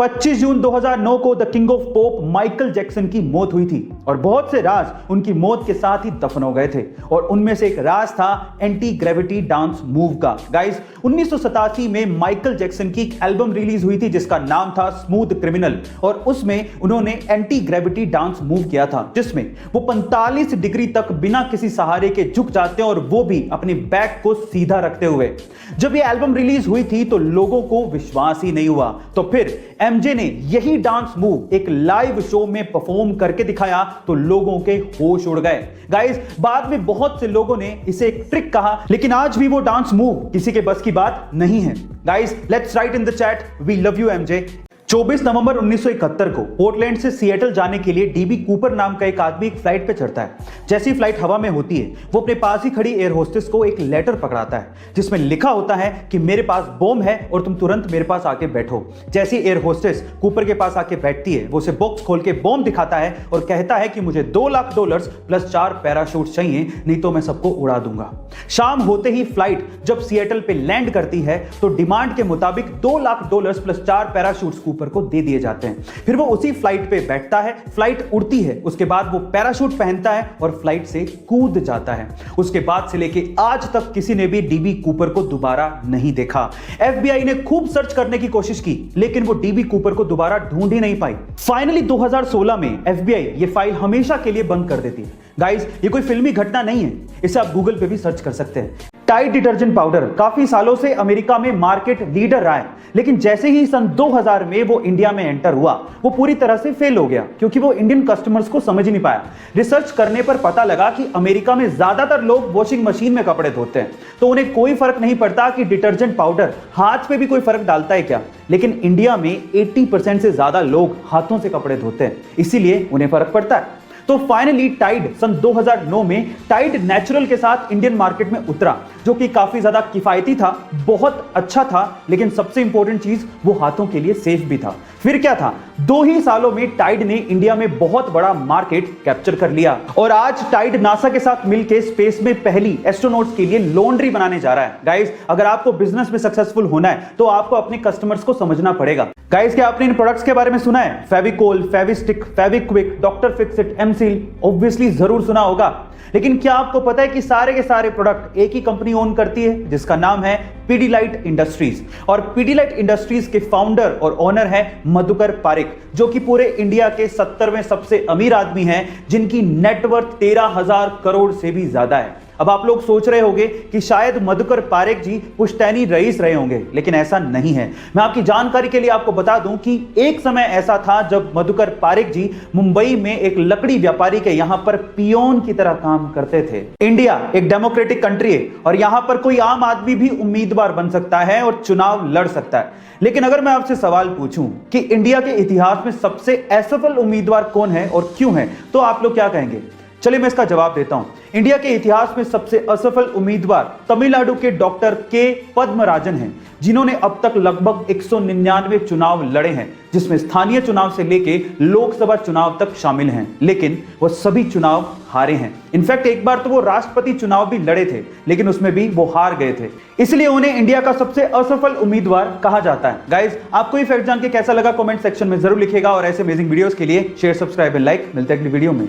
25 जून 2009 को the king of pop Michael Jackson की मौत हुई थी और बहुत से राज उनकी मौत के साथ ही दफन हो गए थे और उनमें से एक राज था एंटी ग्रेविटी डांस मूव का। गाइस 1987 में माइकल जैक्सन की एक एल्बम रिलीज हुई थी जिसका नाम था स्मूथ क्रिमिनल और उसमें उन्होंने एंटी ग्रेविटी डांस मूव किया था जिसमें वो 45 डिग्री तक बिना किसी सहारे के झुक जाते हैं और वो भी अपने बैक को सीधा रखते हुए। जब ये एल्बम रिलीज हुई थी तो लोगों को विश्वास ही नहीं हुआ, तो फिर एमजे ने यही डांस मूव एक लाइव शो में परफॉर्म करके दिखाया तो लोगों के होश उड़ गए। गाइस बाद में बहुत से लोगों ने इसे एक ट्रिक कहा, लेकिन आज भी वो डांस मूव किसी के बस की बात नहीं है। Guys let's write in the chat we love you MJ. 24 नवंबर 1971 को पोर्टलैंड से सिएटल जाने के लिए डीबी कूपर नाम का एक आदमी एक फ्लाइट पे चढ़ता है। जैसी फ्लाइट हवा में होती है वो अपने पास ही खड़ी एयर होस्टेस को एक लेटर पकड़ाता है जिसमें लिखा होता है कि मेरे पास बॉम्ब है और तुम तुरंत मेरे पास आके बैठो। जैसी एयर होस्टेस कूपर के पास आके बैठती है वो उसे बॉक्स खोल के बॉम्ब दिखाता है और कहता है कि मुझे $2 लाख प्लस 4 पैराशूट चाहिए, नहीं तो मैं सबको उड़ा दूंगा। शाम होते ही फ्लाइट जब सिएटल पे लैंड करती है तो डिमांड के मुताबिक $2 लाख प्लस 4 पैराशूट को दे दिए जाते हैं। फिर वो उसी फ्लाइट पे बैठता है, फ्लाइट उड़ती है, उसके बाद वो पैराशूट पहनता है और फ्लाइट से कूद जाता है। उसके बाद से लेके आज तक किसी ने भी डीबी कूपर को दोबारा नहीं देखा। एफबीआई ने खूब सर्च करने की कोशिश की लेकिन वो डीबी कूपर को दोबारा ढूंढ ही नहीं पाई। फाइनली 2016 में एफबीआई ये फाइल हमेशा के लिए बंद कर देती है। गाइस ये कोई फिल्मी घटना नहीं है, इसे आप गूगल पे भी सर्च कर सकते हैं। टाइड डिटर्जेंट पाउडर काफी सालों से अमेरिका में मार्केट लीडर रहा है, लेकिन जैसे ही सन 2000 में वो इंडिया में एंटर हुआ वो पूरी तरह से फेल हो गया क्योंकि वो इंडियन कस्टमर्स को समझ नहीं पाया। रिसर्च करने पर पता लगा कि अमेरिका में ज्यादातर लोग वॉशिंग मशीन में कपड़े धोते हैं तो उन्हें कोई फर्क नहीं पड़ता कि डिटर्जेंट पाउडर हाथ पे भी कोई फर्क डालता है क्या, लेकिन इंडिया में 80% से ज्यादा लोग हाथों से कपड़े धोते हैं, इसीलिए उन्हें फर्क पड़ता है। तो फाइनली टाइड सन 2009 में टाइड नेचुरल के साथ इंडियन मार्केट में उतरा जो कि काफी ज्यादा किफायती था, बहुत अच्छा था, लेकिन सबसे इंपॉर्टेंट चीज वो हाथों के लिए सेफ भी था। फिर क्या था, 2 ही सालों में टाइड ने इंडिया में बहुत बड़ा मार्केट कैप्चर कर लिया और आज टाइड नासा के साथ मिलकर स्पेस में पहली एस्ट्रोनॉट्स के लिए लॉन्ड्री बनाने जा रहा है। गाइस अगर आपको बिजनेस में सक्सेसफुल होना है तो आपको अपने कस्टमर्स को समझना पड़ेगा। गाइस क्या आपने इन प्रोडक्ट्स के बारे में सुना है? Fevicol, Fevistick, Fevikwik, doctor Fixit, M Seal, obviously जरूर सुना होगा, लेकिन क्या आपको पता है कि सारे के सारे प्रोडक्ट एक ही कंपनी ओन करती है जिसका नाम है पीडीलाइट इंडस्ट्रीज। और पीडीलाइट इंडस्ट्रीज के फाउंडर और ओनर है मधुकर पारिक जो कि पूरे इंडिया के 70वें सबसे अमीर आदमी हैं जिनकी नेटवर्थ 13,000 करोड़ से भी ज्यादा है। अब आप लोग सोच रहे होंगे कि शायद मधुकर पारिक जी पुश्तैनी रईस रहे होंगे, लेकिन ऐसा नहीं है। मैं आपकी जानकारी के लिए आपको बता दूं कि एक समय ऐसा था जब मधुकर पारिक जी मुंबई में एक लकड़ी व्यापारी के यहां पर पियोन की तरह काम करते थे। इंडिया एक डेमोक्रेटिक कंट्री है और यहां पर कोई आम आदमी भी उम्मीदवार बन सकता है और चुनाव लड़ सकता है, लेकिन अगर मैं आपसे सवाल पूछूं कि इंडिया के इतिहास में सबसे असफल उम्मीदवार कौन है और क्यों है, तो आप लोग क्या कहेंगे? चलिए मैं इसका जवाब देता हूं। इंडिया के इतिहास में सबसे असफल उम्मीदवार तमिलनाडु के डॉक्टर के पद्मराजन हैं जिन्होंने अब तक लगभग 199 चुनाव लड़े हैं जिसमें स्थानीय चुनाव से लेके लोकसभा चुनाव तक शामिल हैं, लेकिन वो सभी चुनाव हारे हैं। इनफैक्ट एक बार तो वो राष्ट्रपति चुनाव भी लड़े थे लेकिन उसमें भी वो हार गए थे, इसलिए उन्हें इंडिया का सबसे असफल उम्मीदवार कहा जाता है। गाइस आपको ये फैक्ट जान के कैसा लगा कमेंट सेक्शन में जरूर लिखिएगा और ऐसे अमेजिंग वीडियोस के लिए शेयर, सब्सक्राइब एंड लाइक। मिलते हैं अगली वीडियो में।